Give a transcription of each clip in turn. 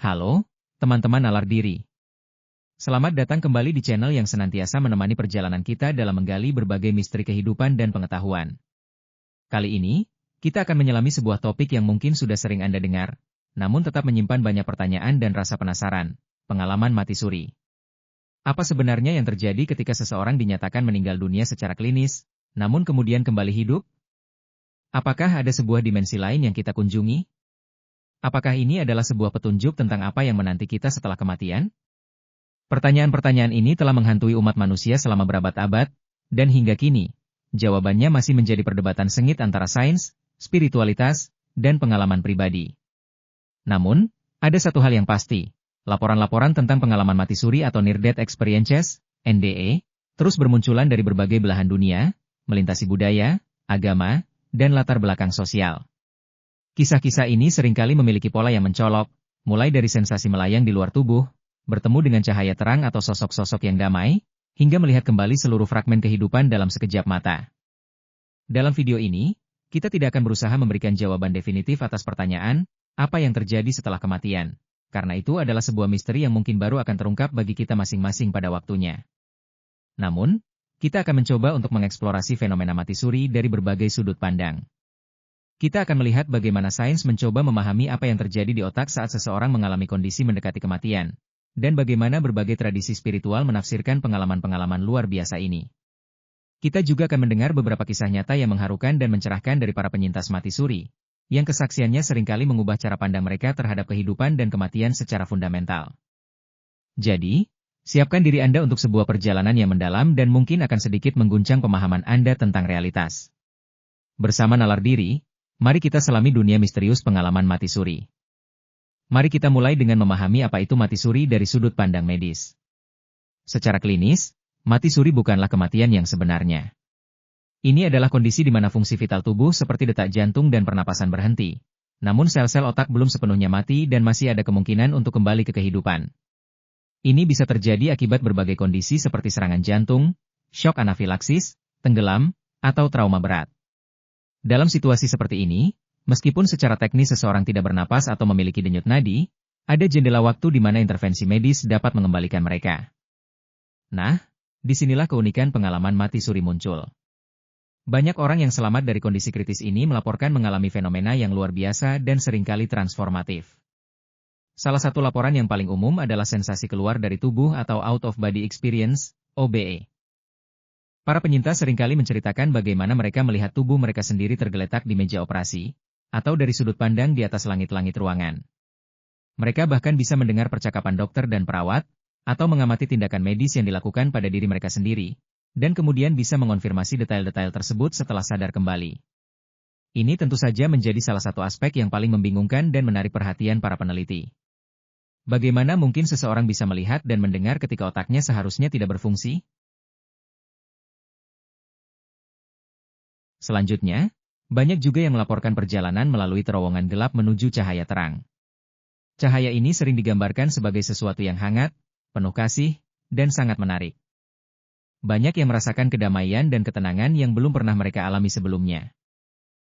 Halo, teman-teman nalar diri. Selamat datang kembali di channel yang senantiasa menemani perjalanan kita dalam menggali berbagai misteri kehidupan dan pengetahuan. Kali ini, kita akan menyelami sebuah topik yang mungkin sudah sering Anda dengar, namun tetap menyimpan banyak pertanyaan dan rasa penasaran, pengalaman mati suri. Apa sebenarnya yang terjadi ketika seseorang dinyatakan meninggal dunia secara klinis, namun kemudian kembali hidup? Apakah ada sebuah dimensi lain yang kita kunjungi? Apakah ini adalah sebuah petunjuk tentang apa yang menanti kita setelah kematian? Pertanyaan-pertanyaan ini telah menghantui umat manusia selama berabad-abad, dan hingga kini, jawabannya masih menjadi perdebatan sengit antara sains, spiritualitas, dan pengalaman pribadi. Namun, ada satu hal yang pasti, laporan-laporan tentang pengalaman mati suri atau Near-Death Experiences, NDE, terus bermunculan dari berbagai belahan dunia, melintasi budaya, agama, dan latar belakang sosial. Kisah-kisah ini seringkali memiliki pola yang mencolok, mulai dari sensasi melayang di luar tubuh, bertemu dengan cahaya terang atau sosok-sosok yang damai, hingga melihat kembali seluruh fragmen kehidupan dalam sekejap mata. Dalam video ini, kita tidak akan berusaha memberikan jawaban definitif atas pertanyaan, apa yang terjadi setelah kematian, karena itu adalah sebuah misteri yang mungkin baru akan terungkap bagi kita masing-masing pada waktunya. Namun, kita akan mencoba untuk mengeksplorasi fenomena mati suri dari berbagai sudut pandang. Kita akan melihat bagaimana sains mencoba memahami apa yang terjadi di otak saat seseorang mengalami kondisi mendekati kematian, dan bagaimana berbagai tradisi spiritual menafsirkan pengalaman-pengalaman luar biasa ini. Kita juga akan mendengar beberapa kisah nyata yang mengharukan dan mencerahkan dari para penyintas mati suri, yang kesaksiannya seringkali mengubah cara pandang mereka terhadap kehidupan dan kematian secara fundamental. Jadi, siapkan diri Anda untuk sebuah perjalanan yang mendalam dan mungkin akan sedikit mengguncang pemahaman Anda tentang realitas. Bersama nalar diri, mari kita selami dunia misterius pengalaman mati suri. Mari kita mulai dengan memahami apa itu mati suri dari sudut pandang medis. Secara klinis, mati suri bukanlah kematian yang sebenarnya. Ini adalah kondisi di mana fungsi vital tubuh seperti detak jantung dan pernapasan berhenti. Namun sel-sel otak belum sepenuhnya mati dan masih ada kemungkinan untuk kembali ke kehidupan. Ini bisa terjadi akibat berbagai kondisi seperti serangan jantung, syok anafilaksis, tenggelam, atau trauma berat. Dalam situasi seperti ini, meskipun secara teknis seseorang tidak bernapas atau memiliki denyut nadi, ada jendela waktu di mana intervensi medis dapat mengembalikan mereka. Nah, disinilah keunikan pengalaman mati suri muncul. Banyak orang yang selamat dari kondisi kritis ini melaporkan mengalami fenomena yang luar biasa dan seringkali transformatif. Salah satu laporan yang paling umum adalah sensasi keluar dari tubuh atau out of body experience, OBE. Para penyintas seringkali menceritakan bagaimana mereka melihat tubuh mereka sendiri tergeletak di meja operasi, atau dari sudut pandang di atas langit-langit ruangan. Mereka bahkan bisa mendengar percakapan dokter dan perawat, atau mengamati tindakan medis yang dilakukan pada diri mereka sendiri, dan kemudian bisa mengonfirmasi detail-detail tersebut setelah sadar kembali. Ini tentu saja menjadi salah satu aspek yang paling membingungkan dan menarik perhatian para peneliti. Bagaimana mungkin seseorang bisa melihat dan mendengar ketika otaknya seharusnya tidak berfungsi? Selanjutnya, banyak juga yang melaporkan perjalanan melalui terowongan gelap menuju cahaya terang. Cahaya ini sering digambarkan sebagai sesuatu yang hangat, penuh kasih, dan sangat menarik. Banyak yang merasakan kedamaian dan ketenangan yang belum pernah mereka alami sebelumnya.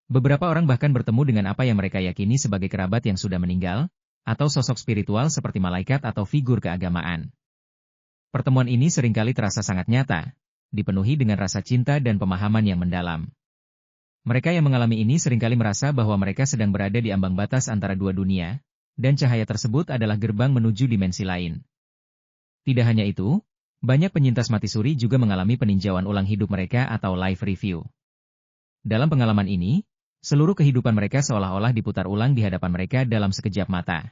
Beberapa orang bahkan bertemu dengan apa yang mereka yakini sebagai kerabat yang sudah meninggal, atau sosok spiritual seperti malaikat atau figur keagamaan. Pertemuan ini seringkali terasa sangat nyata, dipenuhi dengan rasa cinta dan pemahaman yang mendalam. Mereka yang mengalami ini seringkali merasa bahwa mereka sedang berada di ambang batas antara dua dunia, dan cahaya tersebut adalah gerbang menuju dimensi lain. Tidak hanya itu, banyak penyintas mati suri juga mengalami peninjauan ulang hidup mereka atau live review. Dalam pengalaman ini, seluruh kehidupan mereka seolah-olah diputar ulang di hadapan mereka dalam sekejap mata.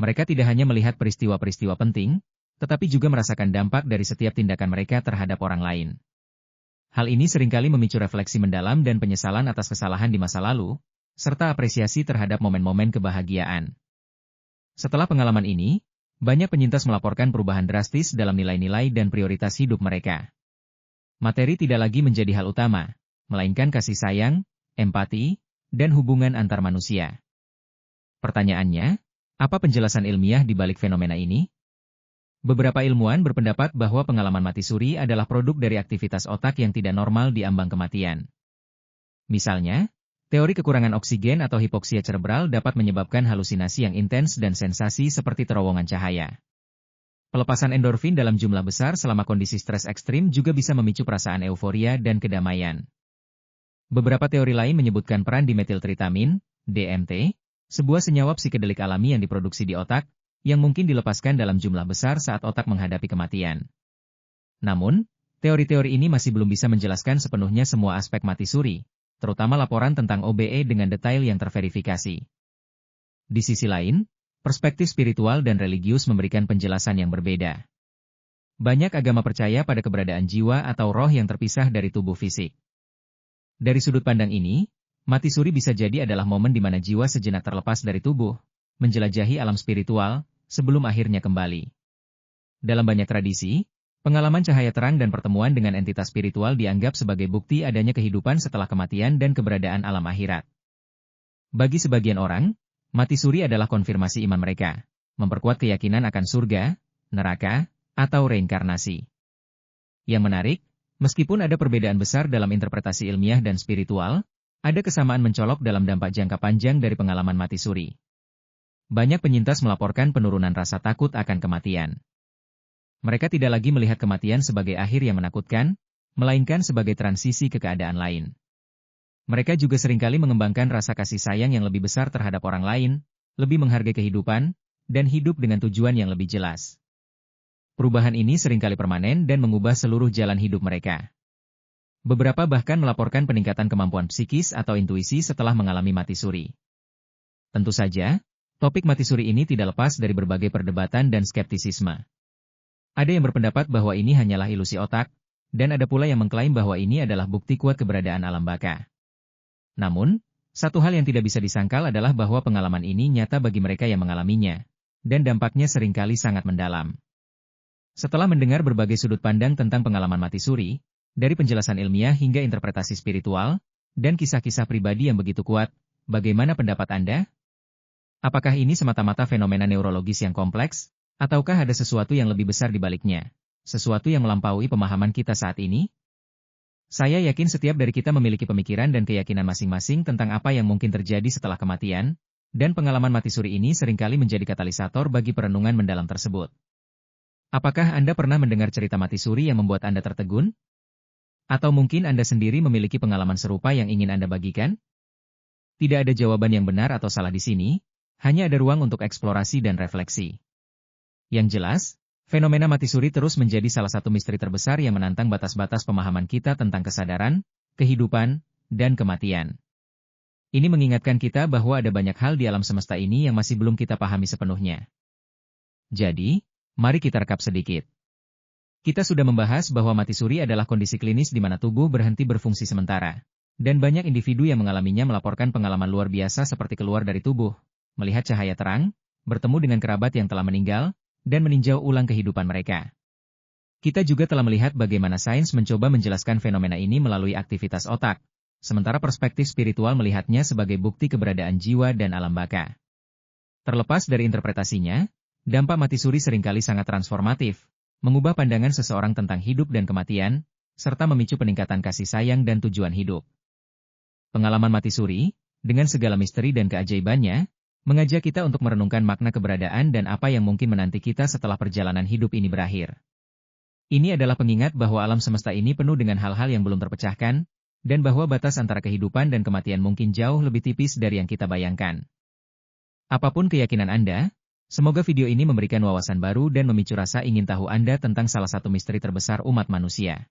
Mereka tidak hanya melihat peristiwa-peristiwa penting, tetapi juga merasakan dampak dari setiap tindakan mereka terhadap orang lain. Hal ini seringkali memicu refleksi mendalam dan penyesalan atas kesalahan di masa lalu, serta apresiasi terhadap momen-momen kebahagiaan. Setelah pengalaman ini, banyak penyintas melaporkan perubahan drastis dalam nilai-nilai dan prioritas hidup mereka. Materi tidak lagi menjadi hal utama, melainkan kasih sayang, empati, dan hubungan antar manusia. Pertanyaannya, apa penjelasan ilmiah di balik fenomena ini? Beberapa ilmuwan berpendapat bahwa pengalaman mati suri adalah produk dari aktivitas otak yang tidak normal di ambang kematian. Misalnya, Teori kekurangan oksigen atau hipoksia cerebral dapat menyebabkan halusinasi yang intens dan sensasi seperti terowongan cahaya. Pelepasan endorfin dalam jumlah besar selama kondisi stres ekstrim juga bisa memicu perasaan euforia dan kedamaian. Beberapa teori lain menyebutkan peran dimetiltritamin, DMT, sebuah senyawa psikedelik alami yang diproduksi di otak, yang mungkin dilepaskan dalam jumlah besar saat otak menghadapi kematian. Namun, teori-teori ini masih belum bisa menjelaskan sepenuhnya semua aspek mati suri, terutama laporan tentang OBE dengan detail yang terverifikasi. Di sisi lain, perspektif spiritual dan religius memberikan penjelasan yang berbeda. Banyak agama percaya pada keberadaan jiwa atau roh yang terpisah dari tubuh fisik. Dari sudut pandang ini, mati suri bisa jadi adalah momen di mana jiwa sejenak terlepas dari tubuh, menjelajahi alam spiritual, sebelum akhirnya kembali. Dalam banyak tradisi, pengalaman cahaya terang dan pertemuan dengan entitas spiritual dianggap sebagai bukti adanya kehidupan setelah kematian dan keberadaan alam akhirat. Bagi sebagian orang, mati suri adalah konfirmasi iman mereka, memperkuat keyakinan akan surga, neraka, atau reinkarnasi. Yang menarik, meskipun ada perbedaan besar dalam interpretasi ilmiah dan spiritual, ada kesamaan mencolok dalam dampak jangka panjang dari pengalaman mati suri. Banyak penyintas melaporkan penurunan rasa takut akan kematian. Mereka tidak lagi melihat kematian sebagai akhir yang menakutkan, melainkan sebagai transisi ke keadaan lain. Mereka juga seringkali mengembangkan rasa kasih sayang yang lebih besar terhadap orang lain, lebih menghargai kehidupan, dan hidup dengan tujuan yang lebih jelas. Perubahan ini seringkali permanen dan mengubah seluruh jalan hidup mereka. Beberapa bahkan melaporkan peningkatan kemampuan psikis atau intuisi setelah mengalami mati suri. Tentu saja, topik mati suri ini tidak lepas dari berbagai perdebatan dan skeptisisme. Ada yang berpendapat bahwa ini hanyalah ilusi otak, dan ada pula yang mengklaim bahwa ini adalah bukti kuat keberadaan alam baka. Namun, satu hal yang tidak bisa disangkal adalah bahwa pengalaman ini nyata bagi mereka yang mengalaminya, dan dampaknya seringkali sangat mendalam. Setelah mendengar berbagai sudut pandang tentang pengalaman mati suri, dari penjelasan ilmiah hingga interpretasi spiritual, dan kisah-kisah pribadi yang begitu kuat, bagaimana pendapat Anda? Apakah ini semata-mata fenomena neurologis yang kompleks, ataukah ada sesuatu yang lebih besar di baliknya? Sesuatu yang melampaui pemahaman kita saat ini? Saya yakin setiap dari kita memiliki pemikiran dan keyakinan masing-masing tentang apa yang mungkin terjadi setelah kematian, dan pengalaman mati suri ini seringkali menjadi katalisator bagi perenungan mendalam tersebut. Apakah Anda pernah mendengar cerita mati suri yang membuat Anda tertegun? Atau mungkin Anda sendiri memiliki pengalaman serupa yang ingin Anda bagikan? Tidak ada jawaban yang benar atau salah di sini, hanya ada ruang untuk eksplorasi dan refleksi. Yang jelas, fenomena mati suri terus menjadi salah satu misteri terbesar yang menantang batas-batas pemahaman kita tentang kesadaran, kehidupan, dan kematian. Ini mengingatkan kita bahwa ada banyak hal di alam semesta ini yang masih belum kita pahami sepenuhnya. Jadi, mari kita rekap sedikit. Kita sudah membahas bahwa mati suri adalah kondisi klinis di mana tubuh berhenti berfungsi sementara. Dan banyak individu yang mengalaminya melaporkan pengalaman luar biasa seperti keluar dari tubuh, melihat cahaya terang, bertemu dengan kerabat yang telah meninggal, dan meninjau ulang kehidupan mereka. Kita juga telah melihat bagaimana sains mencoba menjelaskan fenomena ini melalui aktivitas otak, sementara perspektif spiritual melihatnya sebagai bukti keberadaan jiwa dan alam baka. Terlepas dari interpretasinya, dampak mati suri seringkali sangat transformatif, mengubah pandangan seseorang tentang hidup dan kematian, serta memicu peningkatan kasih sayang dan tujuan hidup. Pengalaman mati suri, dengan segala misteri dan keajaibannya, mengajak kita untuk merenungkan makna keberadaan dan apa yang mungkin menanti kita setelah perjalanan hidup ini berakhir. Ini adalah pengingat bahwa alam semesta ini penuh dengan hal-hal yang belum terpecahkan, dan bahwa batas antara kehidupan dan kematian mungkin jauh lebih tipis dari yang kita bayangkan. Apapun keyakinan Anda, semoga video ini memberikan wawasan baru dan memicu rasa ingin tahu Anda tentang salah satu misteri terbesar umat manusia.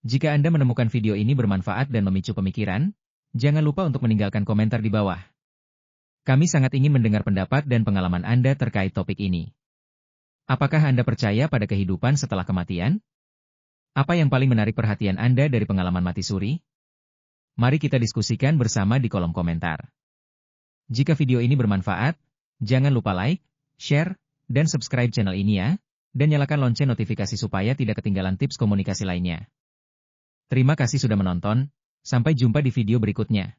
Jika Anda menemukan video ini bermanfaat dan memicu pemikiran, jangan lupa untuk meninggalkan komentar di bawah. Kami sangat ingin mendengar pendapat dan pengalaman Anda terkait topik ini. Apakah Anda percaya pada kehidupan setelah kematian? Apa yang paling menarik perhatian Anda dari pengalaman mati suri? Mari kita diskusikan bersama di kolom komentar. Jika video ini bermanfaat, jangan lupa like, share, dan subscribe channel ini ya, dan nyalakan lonceng notifikasi supaya tidak ketinggalan tips komunikasi lainnya. Terima kasih sudah menonton, sampai jumpa di video berikutnya.